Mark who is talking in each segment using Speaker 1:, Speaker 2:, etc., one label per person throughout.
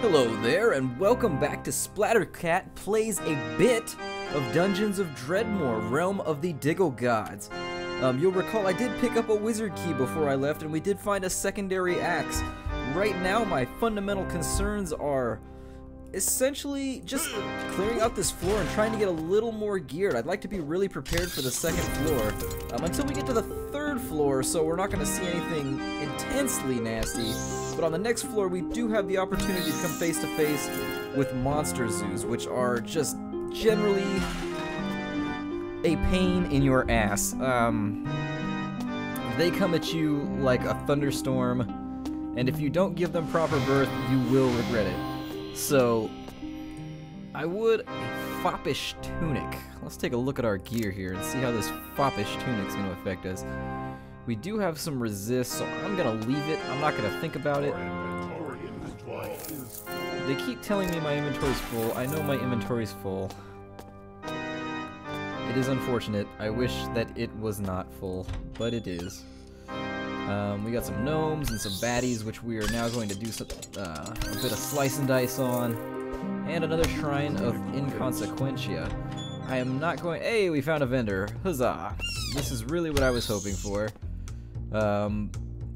Speaker 1: Hello there, and welcome back to Splattercat Plays a Bit of Dungeons of Dredmor, Realm of the Diggle Gods. You'll recall I did pick up a wizard key before I left, and we did find a secondary axe. Right now, my fundamental concerns are essentially just clearing out this floor and trying to get a little more geared. I'd like to be really prepared for the second floor until we get to the third floor, so we're not going to see anything intensely nasty. But on the next floor, we do have the opportunity to come face to face with monster zoos, which are just generally a pain in your ass. They come at you like a thunderstorm, and if you don't give them proper birth, you will regret it. So, I would a foppish tunic. Let's take a look at our gear here and see how this foppish tunic is going to affect us. We do have some resist, so I'm going to leave it. I'm not going to think about it. They keep telling me my inventory's full. I know my inventory's full. It is unfortunate. I wish that it was not full, but it is. We got some gnomes and some baddies, which we are now going to do some, a bit of slice and dice on, and another shrine of inconsequentia. I am not going. Hey, we found a vendor! Huzzah! This is really what I was hoping for.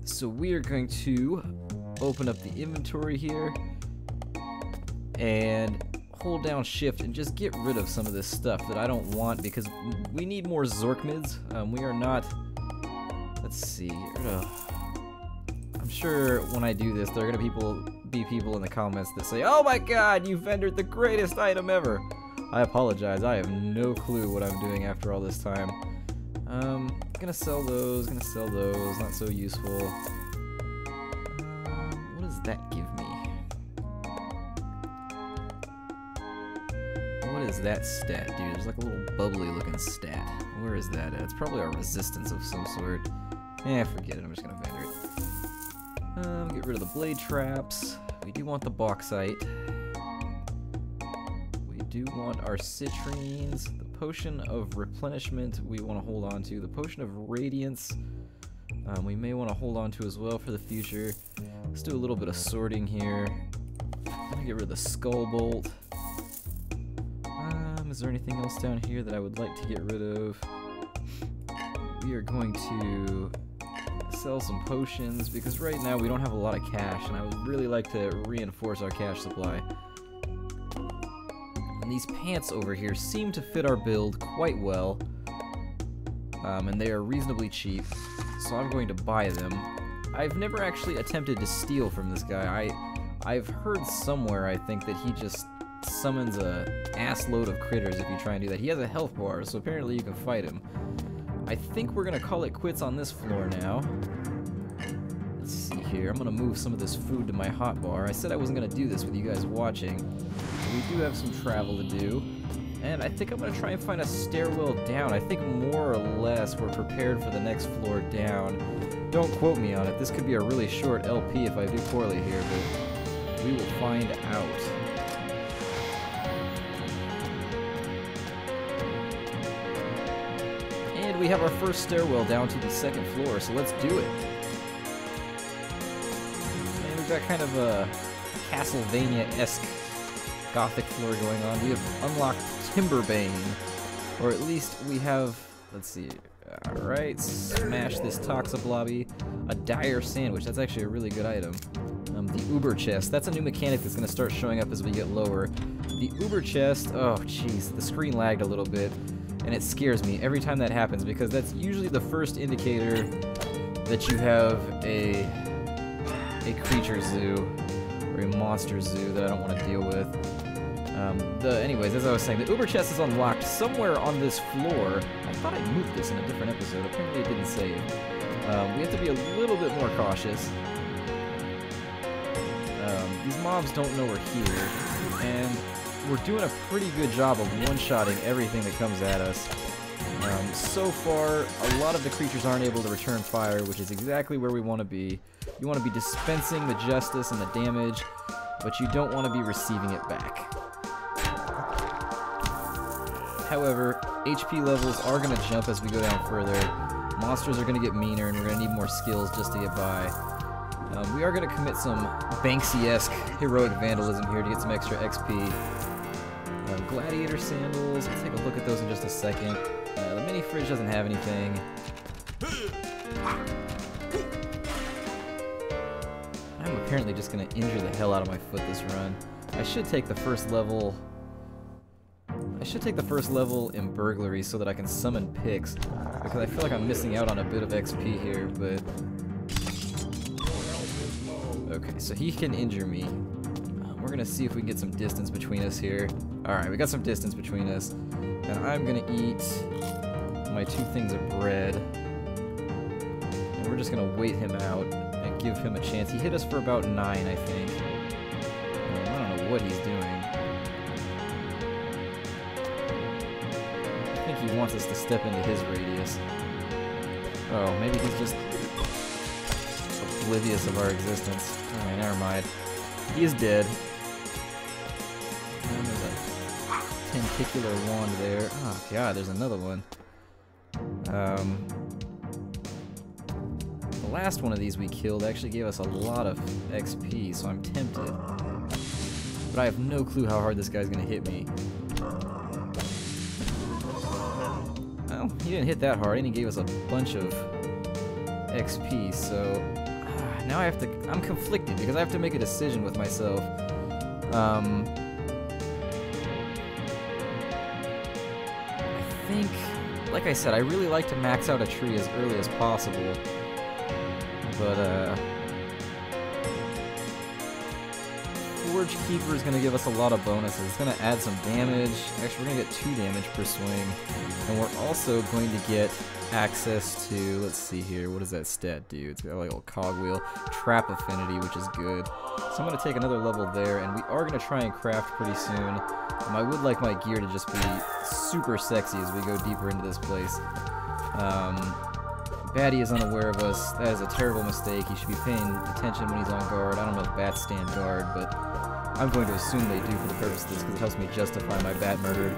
Speaker 1: So we are going to open up the inventory here and hold down shift and just get rid of some of this stuff that I don't want, because we need more Zorkmids. We are not. Let's see. I'm sure when I do this, there are gonna be people in the comments that say, "Oh my God, you vendored the greatest item ever." I apologize. I have no clue what I'm doing after all this time. Gonna sell those. Gonna sell those. Not so useful. What does that give me? What is that stat, dude? There's like a little bubbly looking stat. Where is that at? It's probably a resistance of some sort. Forget it. I'm just gonna vendor it. Get rid of the blade traps. We do want the bauxite. We do want our citrines. The potion of replenishment we want to hold on to. The potion of radiance we may want to hold on to as well for the future. Let's do a little bit of sorting here. I'm gonna get rid of the skull bolt. Is there anything else down here that I would like to get rid of? We are going to sell some potions, because right now we don't have a lot of cash, and I would really like to reinforce our cash supply. And these pants over here seem to fit our build quite well, and they are reasonably cheap, so I'm going to buy them. I've never actually attempted to steal from this guy. I've heard somewhere, I think, that he just summons a ass load of critters if you try and do that. He has a health bar, so apparently you can fight him. I think we're gonna call it quits on this floor now. Let's see here. I'm gonna move some of this food to my hot bar. I said I wasn't gonna do this with you guys watching. We do have some travel to do, and I think I'm gonna try and find a stairwell down. I think more or less we're prepared for the next floor down. Don't quote me on it. This could be a really short LP if I do poorly here, but we will find out. We have our first stairwell down to the second floor, so let's do it. And we've got kind of a Castlevania-esque gothic floor going on. We have unlocked Timberbane, or at least we have, let's see, alright, smash this Toxablobby, a dire sandwich, that's actually a really good item. The Uber chest, that's a new mechanic that's going to start showing up as we get lower. The Uber chest, oh jeez, the screen lagged a little bit. And it scares me every time that happens, because that's usually the first indicator that you have a creature zoo or a monster zoo that I don't want to deal with. Anyways, as I was saying, the Uber chest is unlocked somewhere on this floor. I thought I moved this in a different episode. Apparently it didn't save. We have to be a little bit more cautious. These mobs don't know we're here, and we're doing a pretty good job of one-shotting everything that comes at us. So far, a lot of the creatures aren't able to return fire, which is exactly where we want to be. You want to be dispensing the justice and the damage, but you don't want to be receiving it back. However, HP levels are going to jump as we go down further. Monsters are going to get meaner, and we're going to need more skills just to get by. We are going to commit some Banksy-esque heroic vandalism here to get some extra XP. Gladiator sandals, let's take a look at those in just a second. The mini fridge doesn't have anything. I'm apparently just going to injure the hell out of my foot this run. I should take the first level... in burglary so that I can summon picks, because I feel like I'm missing out on a bit of XP here, but... Okay, so he can injure me. We're gonna see if we can get some distance between us here. Alright, we got some distance between us. And I'm gonna eat my 2 things of bread. And we're just gonna wait him out and give him a chance. He hit us for about 9, I think. I don't know what he's doing. I think he wants us to step into his radius. Oh, maybe he's just oblivious of our existence. Alright, never mind. He is dead. And there's a tentacular wand there. Oh god, there's another one. The last one of these we killed actually gave us a lot of XP, so I'm tempted. But I have no clue how hard this guy's gonna hit me. Well, he didn't hit that hard, and he gave us a bunch of XP, so... now I have to... I'm conflicted, because I have to make a decision with myself. I think... Like I said, I really like to max out a tree as early as possible. But, Forge Keeper is going to give us a lot of bonuses. It's going to add some damage. Actually, we're going to get 2 damage per swing. And we're also going to get access to, let's see here, what does that stat do? It's got like a little cogwheel. Trap affinity, which is good. So I'm going to take another level there, and we are going to try and craft pretty soon. I would like my gear to just be super sexy as we go deeper into this place. Batty is unaware of us. That is a terrible mistake. He should be paying attention when he's on guard. I don't know if bats stand guard, but I'm going to assume they do for the purpose of this because it helps me justify my bat murder.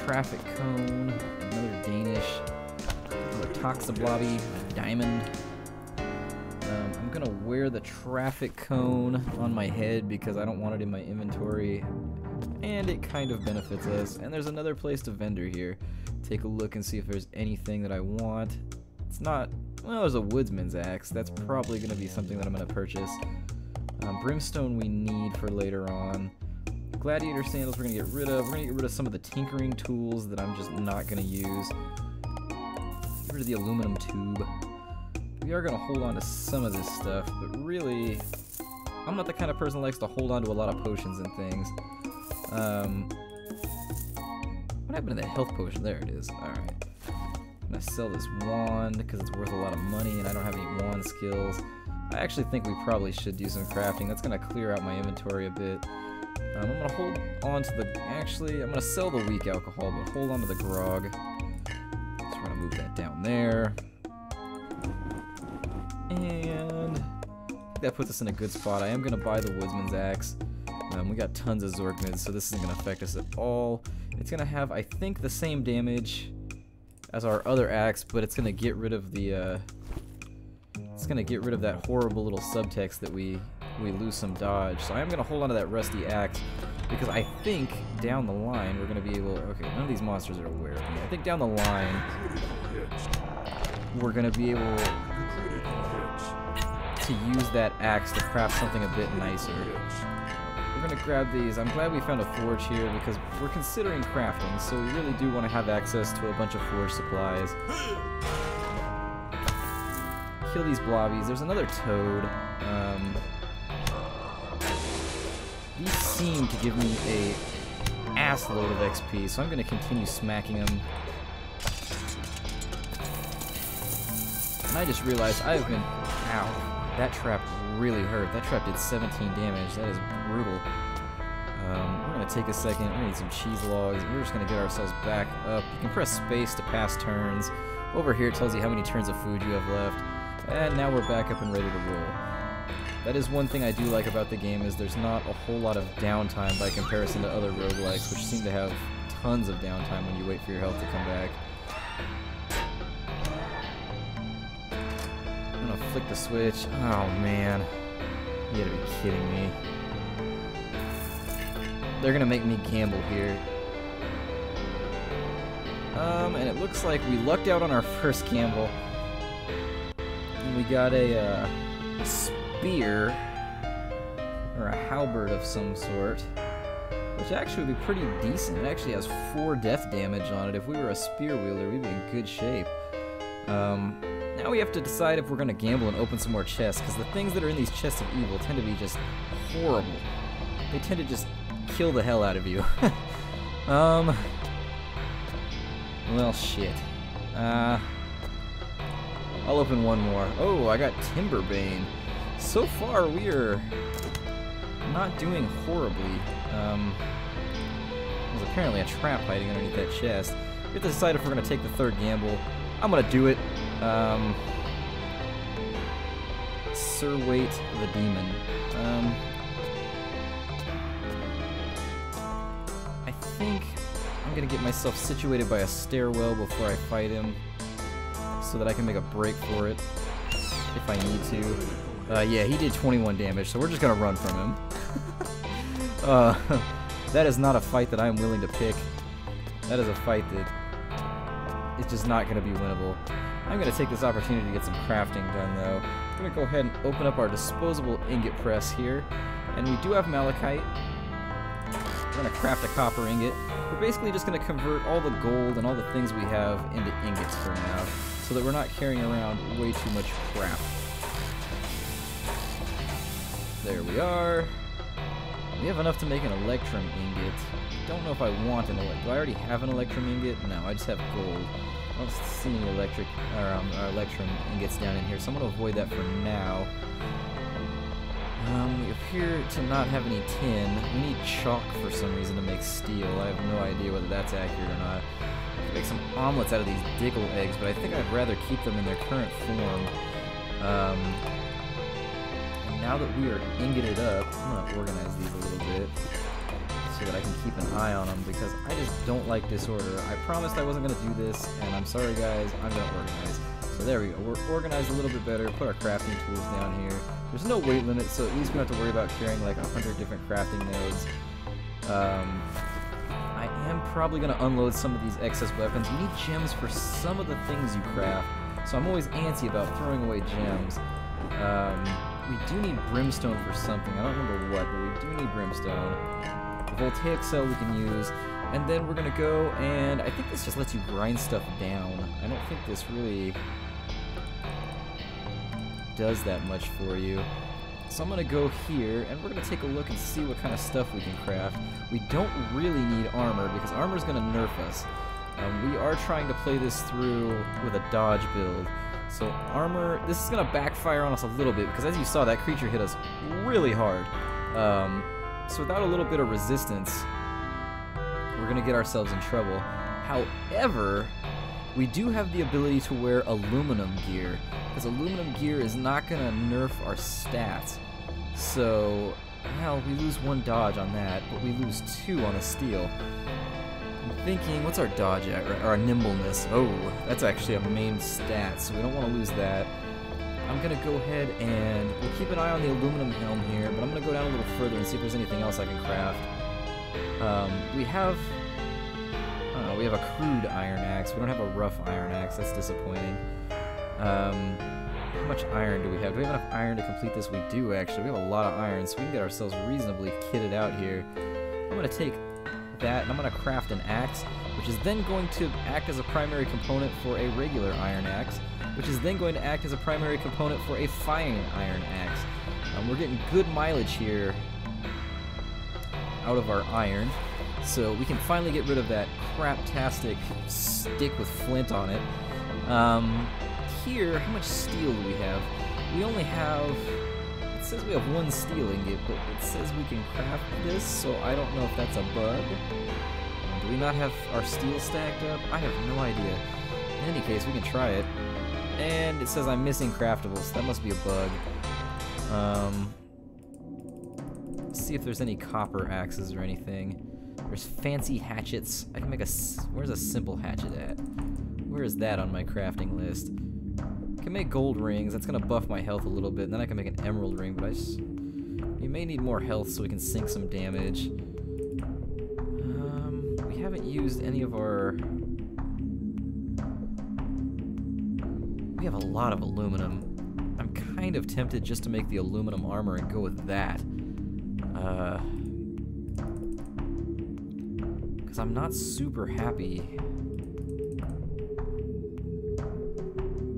Speaker 1: Traffic cone, another Danish, another Toxablobby, a diamond. I'm gonna wear the traffic cone on my head because I don't want it in my inventory, and it kind of benefits us. And there's another place to vendor here. Take a look and see if there's anything that I want. It's not, well, there's a woodsman's axe. That's probably gonna be something that I'm gonna purchase. Brimstone we need for later on. Gladiator sandals we're going to get rid of. We're going to get rid of some of the tinkering tools that I'm just not going to use. Get rid of the aluminum tube. We are going to hold on to some of this stuff, but really, I'm not the kind of person that likes to hold on to a lot of potions and things. What happened to that health potion? There it is. Alright. I'm going to sell this wand because it's worth a lot of money and I don't have any wand skills. I actually think we probably should do some crafting. That's going to clear out my inventory a bit. I'm going to hold on to the... Actually, I'm going to sell the weak alcohol, but hold on to the grog. So we're going to move that down there. And that puts us in a good spot. I am going to buy the woodsman's axe. We got tons of Zorkmids, so this isn't going to affect us at all. It's going to have, I think, the same damage as our other axe, but it's going to get rid of the... It's going to get rid of that horrible little subtext that we lose some dodge. So I am going to hold on to that rusty axe because I think down the line we're going to be able... Okay, none of these monsters are aware of me. I think down the line we're going to be able to use that axe to craft something a bit nicer. We're going to grab these. I'm glad we found a forge here because we're considering crafting, so we really do want to have access to a bunch of forge supplies. Kill these blobbies. There's another toad. These seem to give me a ass load of XP, so I'm going to continue smacking them. And I just realized I've been... Ow. That trap really hurt. That trap did 17 damage. That is brutal. We're going to take a second. We're going to need some cheese logs. We're just going to get ourselves back up. You can press space to pass turns. Over here it tells you how many turns of food you have left. And now we're back up and ready to roll. That is one thing I do like about the game, is there's not a whole lot of downtime by comparison to other roguelikes, which seem to have tons of downtime when you wait for your health to come back. flick the switch. Oh man. You gotta be kidding me. They're gonna make me gamble here. And it looks like we lucked out on our first gamble. And we got a spear, or a halberd of some sort, which actually would be pretty decent. It actually has 4 death damage on it. If we were a spear wielder, we'd be in good shape. Now we have to decide if we're gonna gamble and open some more chests, because the things that are in these chests of evil tend to be just horrible. They tend to just kill the hell out of you. Well, shit. I'll open one more. Oh, I got Timberbane. So far, we are not doing horribly. There's apparently a trap hiding underneath that chest. We have to decide if we're going to take the 3rd gamble. I'm going to do it. Sir Wait the Demon. I think I'm going to get myself situated by a stairwell before I fight him, so that I can make a break for it if I need to. Yeah, he did 21 damage, so we're just going to run from him. That is not a fight that I'm willing to pick. That is a fight that is just not going to be winnable. I'm going to take this opportunity to get some crafting done, though. I'm going to go ahead and open up our disposable ingot press here. And we do have malachite. We're going to craft a copper ingot. We're basically just going to convert all the gold and all the things we have into ingots for now, so that we're not carrying around way too much crap. There we are. We have enough to make an electrum ingot. Don't know if I want an electrum. Do I already have an electrum ingot? No, I just have gold. I don't see any electrum ingots down in here, so I'm going to avoid that for now. We appear to not have any tin. We need chalk for some reason to make steel. I have no idea whether that's accurate or not. I can make some omelets out of these dickle eggs, but I think I'd rather keep them in their current form. And now that we are ingoted up, I'm going to organize these a little bit so that I can keep an eye on them, because I just don't like disorder. I promised I wasn't going to do this, and I'm sorry guys, I'm going to organize. So there we go, we're organized a little bit better, put our crafting tools down here. There's no weight limit, so at least we don't have to worry about carrying like 100 different crafting nodes. I am probably going to unload some of these excess weapons. You need gems for some of the things you craft, so I'm always antsy about throwing away gems. We do need brimstone for something. I don't remember what, but we do need brimstone. The voltaic cell we can use. And then we're going to go, and I think this just lets you grind stuff down. I don't think this really does that much for you. So I'm going to go here, and we're going to take a look and see what kind of stuff we can craft. We don't really need armor, because armor is going to nerf us. We are trying to play this through with a dodge build. So armor, this is going to backfire on us a little bit, because as you saw, that creature hit us really hard. So without a little bit of resistance, we're going to get ourselves in trouble. However, we do have the ability to wear aluminum gear, because aluminum gear is not going to nerf our stats. So, well, we lose 1 dodge on that, but we lose 2 on the steel. I'm thinking, what's our dodge at? Or our nimbleness? Oh, that's actually a main stat, so we don't want to lose that. I'm going to go ahead and we'll keep an eye on the aluminum helm here, but I'm going to go down a little further and see if there's anything else I can craft. We have a crude iron axe. We don't have a rough iron axe. That's disappointing. How much iron do we have? Do we have enough iron to complete this? We do, actually. We have a lot of iron, so we can get ourselves reasonably kitted out here. I'm going to take that, and I'm going to craft an axe, which is then going to act as a primary component for a regular iron axe, which is then going to act as a primary component for a fine iron axe. We're getting good mileage here out of our iron, so we can finally get rid of that craptastic stick with flint on it. Here, how much steel do we have? We only have, it says we have 1 steel ingot, but it says we can craft this, so I don't know if that's a bug. Do we not have our steel stacked up? I have no idea. In any case, we can try it. And it says I'm missing craftables. That must be a bug. Let's see if there's any copper axes or anything. There's fancy hatchets. I can make a... Where's a simple hatchet at? Where is that on my crafting list? I can make gold rings. That's gonna buff my health a little bit, and then I can make an emerald ring, but we may need more health so we can sink some damage. We haven't used any of our... We have a lot of aluminum. I'm kind of tempted just to make the aluminum armor and go with that. Because I'm not super happy.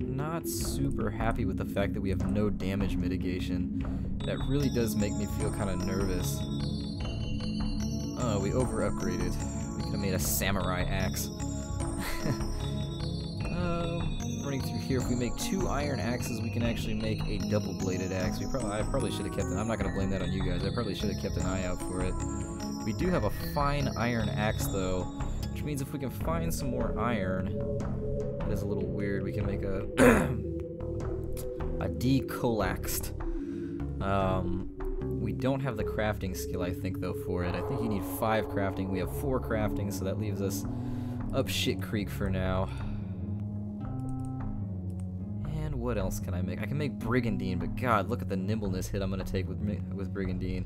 Speaker 1: Not super happy with the fact that we have no damage mitigation. That really does make me feel kind of nervous. Oh, we over-upgraded. We could have made a samurai axe. Running through here, if we make 2 iron axes, we can actually make a double-bladed axe. I probably should have kept it. I'm not going to blame that on you guys. I probably should have kept an eye out for it. We do have a fine iron axe, though, which means if we can find some more iron, that is a little weird. We can make a a decolaxed. We don't have the crafting skill, I think, though, for it. I think you need 5 crafting. We have 4 crafting, so that leaves us up shit creek for now. What else can I make? I can make brigandine, but god, look at the nimbleness hit I'm gonna take with brigandine.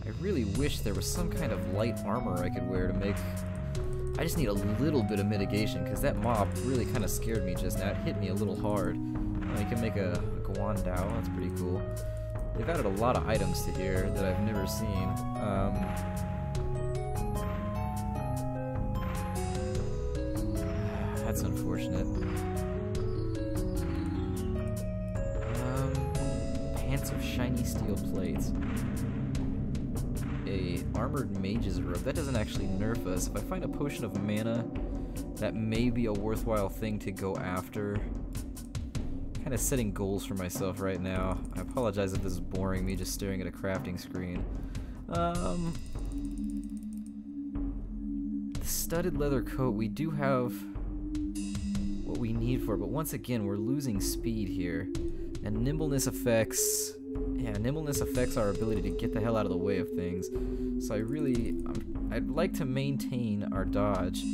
Speaker 1: I really wish there was some kind of light armor I could wear to make... I just need a little bit of mitigation, because that mob really kind of scared me just now. It hit me a little hard. You can make a guandao, that's pretty cool. They've added a lot of items to here that I've never seen. That's unfortunate. Pants of shiny steel plates. A armored mage's robe. That doesn't actually nerf us. If I find a potion of mana, that may be a worthwhile thing to go after. Kind of setting goals for myself right now. I apologize if this is boring, me just staring at a crafting screen. The studded leather coat, we do have what we need for it, but once again, we're losing speed here. And nimbleness affects... Yeah, nimbleness affects our ability to get the hell out of the way of things. So I'd like to maintain our dodge,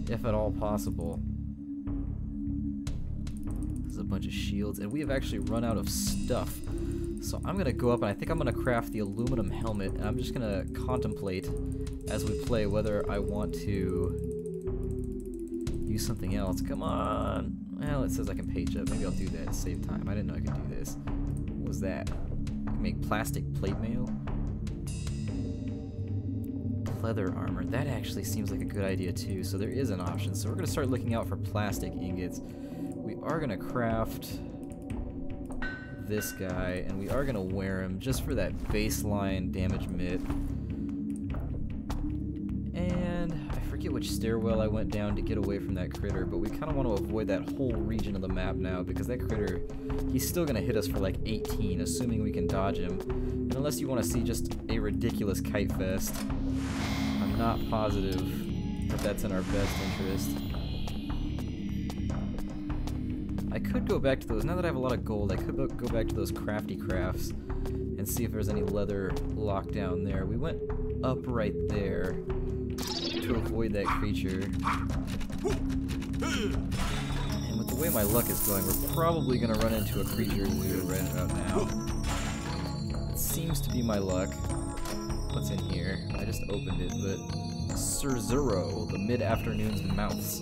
Speaker 1: if at all possible. There's a bunch of shields, and we have actually run out of stuff. So I'm gonna go up, and I think I'm gonna craft the aluminum helmet, and I'm just gonna contemplate as we play whether I want to use something else. Come on! Well, it says I can page up. Maybe I'll do that to save time. I didn't know I could do this. What was that? I can make plastic plate mail? Leather armor. That actually seems like a good idea too, so there is an option. So we're going to start looking out for plastic ingots. We are going to craft this guy, and we are going to wear him just for that baseline damage mitt. And I forget which stairwell I went down to get away from that critter, but we kind of want to avoid that whole region of the map now, because that critter, he's still going to hit us for like 18, assuming we can dodge him. And unless you want to see just a ridiculous kite fest, I'm not positive that that's in our best interest. I could go back to those, now that I have a lot of gold, I could go back to those crafty crafts and see if there's any leather locked down there. We went up right there to avoid that creature. And with the way my luck is going, we're probably going to run into a creature zoo right about now. It seems to be my luck. What's in here? I just opened it, but... Cerzuro, the mid-afternoon's mouths.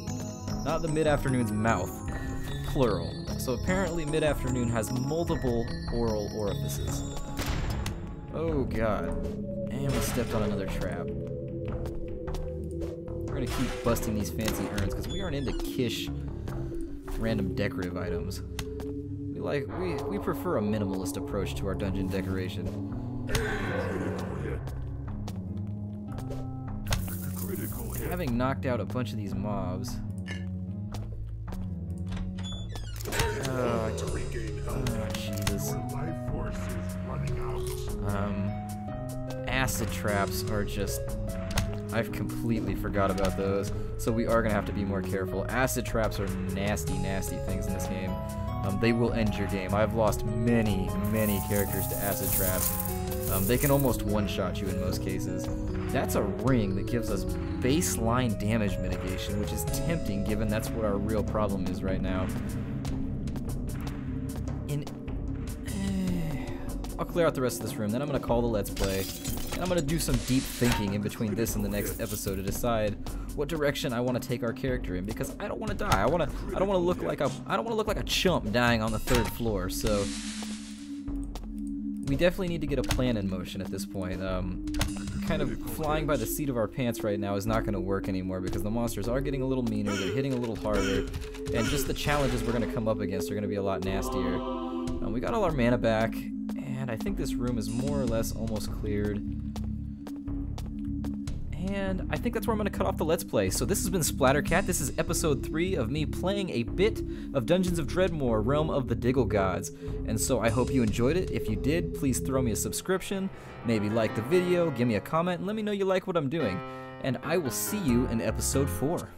Speaker 1: Not the mid-afternoon's mouth, plural. So apparently mid-afternoon has multiple oral orifices. Oh god. And we stepped on another trap. We're gonna keep busting these fancy urns because we aren't into kish random decorative items. We prefer a minimalist approach to our dungeon decoration. Having knocked out a bunch of these mobs. Oh, Jesus. Acid traps are just... I've completely forgot about those, so we are going to have to be more careful. Acid traps are nasty, nasty things in this game. They will end your game. I've lost many, many characters to acid traps. They can almost one-shot you in most cases. That's a ring that gives us baseline damage mitigation, which is tempting given that's what our real problem is right now. I'll clear out the rest of this room, then I'm gonna call the Let's Play, and I'm gonna do some deep thinking in between this and the next episode to decide what direction I want to take our character in, because I don't want to die. I don't want to look like a chump dying on the 3rd floor. So we definitely need to get a plan in motion at this point. Kind of flying by the seat of our pants right now is not going to work anymore because the monsters are getting a little meaner, they're hitting a little harder, and just the challenges we're going to come up against are going to be a lot nastier. We got all our mana back, and I think this room is more or less almost cleared. And I think that's where I'm going to cut off the Let's Play. So this has been Splattercat. This is episode 3 of me playing a bit of Dungeons of Dredmor, Realm of the Diggle Gods. And so I hope you enjoyed it. If you did, please throw me a subscription, maybe like the video, give me a comment, and let me know you like what I'm doing. And I will see you in episode 4.